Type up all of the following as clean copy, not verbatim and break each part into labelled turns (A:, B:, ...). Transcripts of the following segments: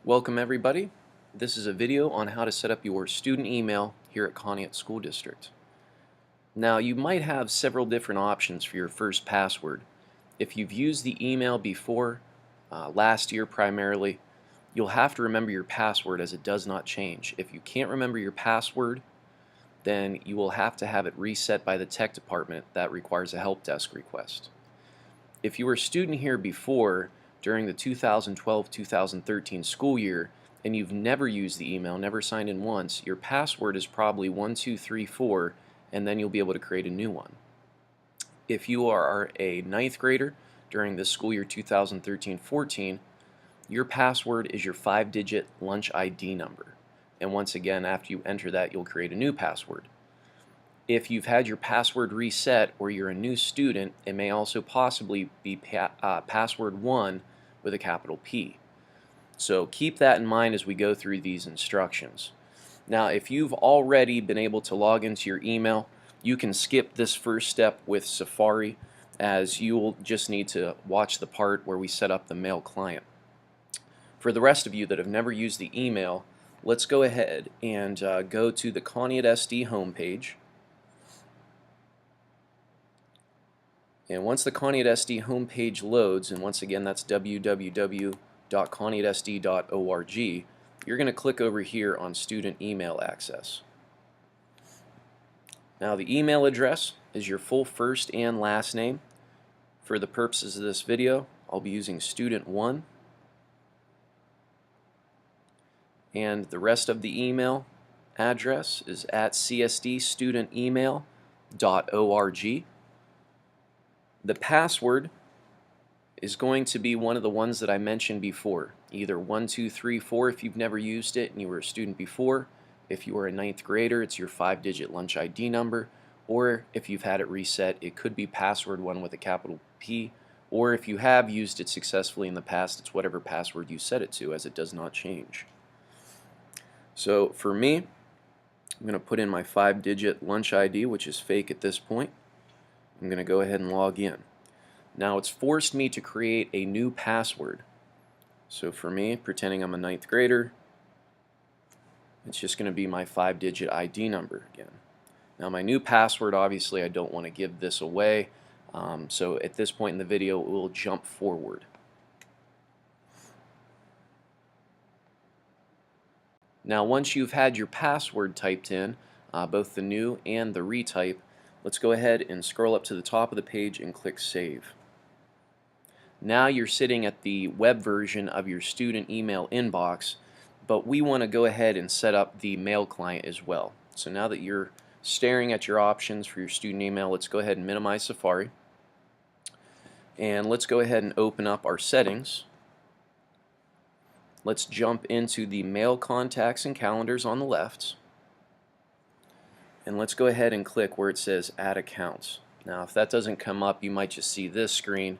A: Welcome everybody. This is a video on how to set up your student email here at Conneaut School District. Now you might have several different options for your first password. If you've used the email before, last year primarily, you'll have to remember your password as it does not change. If you can't remember your password, then you will have to have it reset by the tech department. That requires a help desk request. If you were a student here before, during the 2012-2013 school year, and you've never used the email, never signed in once, your password is probably 1234, and then you'll be able to create a new one. If you are a ninth grader during the school year 2013-14, your password is your 5-digit lunch ID number. And once again, after you enter that, you'll create a new password. If you've had your password reset or you're a new student, it may also possibly be password 1 with a capital P. So keep that in mind as we go through these instructions. Now, if you've already been able to log into your email, you can skip this first step with Safari, as you will just need to watch the part where we set up the mail client. For the rest of you that have never used the email, let's go ahead and go to the Conneaut SD homepage. And once the Conneaut SD homepage loads, and once again that's www.conneautsd.org, you're going to click over here on Student Email Access. Now the email address is your full first and last name. For the purposes of this video, I'll be using Student1. And the rest of the email address is at csdstudentemail.org. The password is going to be one of the ones that I mentioned before, either 1234 if you've never used it and you were a student before. If you are a ninth grader, it's your 5-digit lunch ID number, or if you've had it reset, it could be password 1 with a capital P, or if you have used it successfully in the past, it's whatever password you set it to, as it does not change. So for me, I'm going to put in my 5-digit lunch ID, which is fake at this point. I'm going to go ahead and log in. Now it's forced me to create a new password. So for me, pretending I'm a ninth grader, it's just going to be my 5-digit ID number again. Now my new password, obviously I don't want to give this away, so at this point in the video it will jump forward. Now once you've had your password typed in, both the new and the retype, let's go ahead and scroll up to the top of the page and click Save. Now you're sitting at the web version of your student email inbox, but we want to go ahead and set up the mail client as well. So now that you're staring at your options for your student email, let's go ahead and minimize Safari. And let's go ahead and open up our settings. Let's jump into the mail contacts and calendars on the left. And let's go ahead and click where it says Add Accounts. Now if that doesn't come up, you might just see this screen,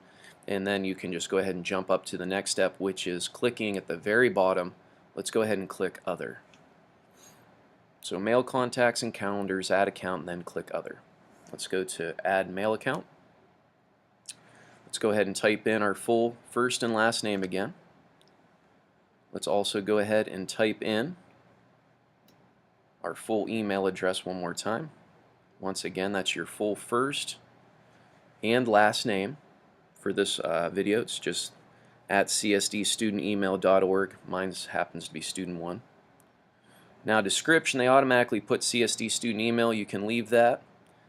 A: and then you can just go ahead and jump up to the next step, which is clicking at the very bottom. Let's go ahead and click Other. So Mail Contacts and Calendars, Add Account, and then click Other. Let's go to Add Mail Account. Let's go ahead and type in our full first and last name again. Let's also go ahead and type in our full email address one more time. Once again, that's your full first and last name. For this video, it's just at csdstudentemail.org. Mine happens to be Student1. Now description, they automatically put CSD student email. You can leave that.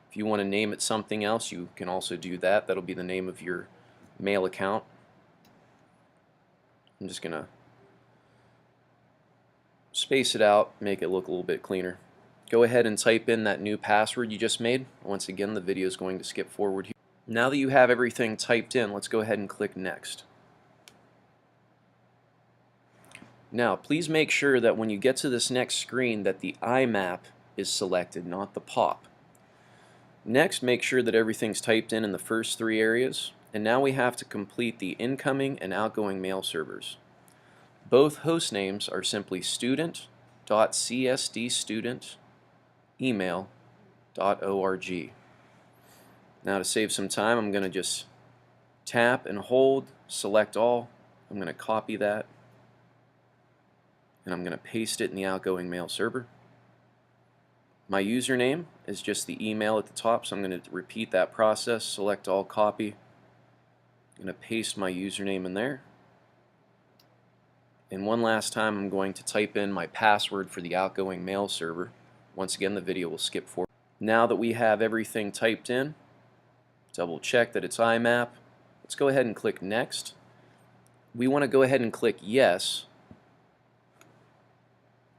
A: If you want to name it something else, you can also do that. That'll be the name of your mail account. I'm just going to space it out, make it look a little bit cleaner. Go ahead and type in that new password you just made. Once again, the video is going to skip forward here. Now that you have everything typed in, let's go ahead and click Next. Now please make sure that when you get to this next screen that the IMAP is selected, not the POP. Next, make sure that everything's typed in the first 3 areas, and now we have to complete the incoming and outgoing mail servers. Both host names are simply student.csdstudentemail.org. Now to save some time, I'm going to just tap and hold, select all. I'm going to copy that, and I'm going to paste it in the outgoing mail server. My username is just the email at the top, so I'm going to repeat that process, select all, copy. I'm going to paste my username in there. And one last time I'm going to type in my password for the outgoing mail server. Once again, the video will skip forward. Now that we have everything typed in, double check that it's IMAP. Let's go ahead and click Next. We want to go ahead and click Yes.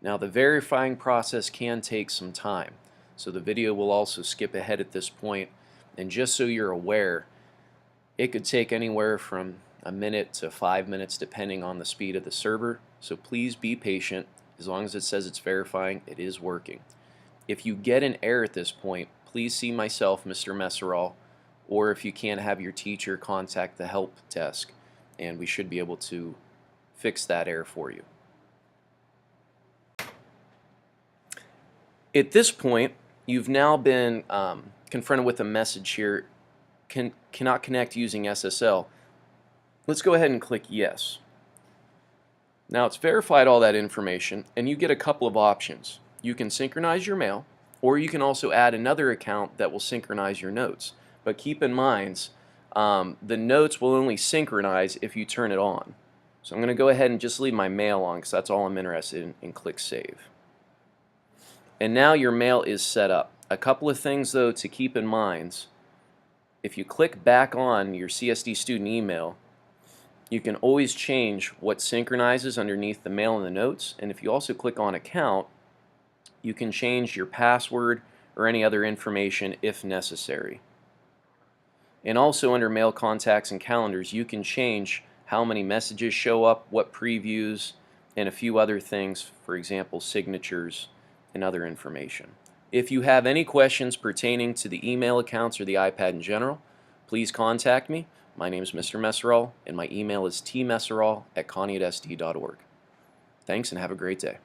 A: Now the verifying process can take some time, so the video will also skip ahead at this point. And just so you're aware, it could take anywhere from a minute to 5 minutes depending on the speed of the server, so please be patient. As long as it says it's verifying, it is working. If you get an error at this point, please see myself, Mr. Messerall, or if you can't, have your teacher contact the help desk, and we should be able to fix that error for you. At this point, you've now been confronted with a message here, cannot connect using SSL. Let's go ahead and click Yes. Now it's verified all that information, and you get a couple of options. You can synchronize your mail, or you can also add another account that will synchronize your notes. But keep in mind, the notes will only synchronize if you turn it on. So I'm going to go ahead and just leave my mail on because that's all I'm interested in, and click Save. And now your mail is set up. A couple of things though to keep in mind: if you click back on your CSD student email, you can always change what synchronizes underneath the mail and the notes, and if you also click on account, you can change your password or any other information if necessary. And also under mail contacts and calendars, you can change how many messages show up, what previews, and a few other things, for example signatures and other information. If you have any questions pertaining to the email accounts or the iPad in general, please contact me. My name is Mr. Messerall, and my email is tmesserall@conneautsd.org. Thanks, and have a great day.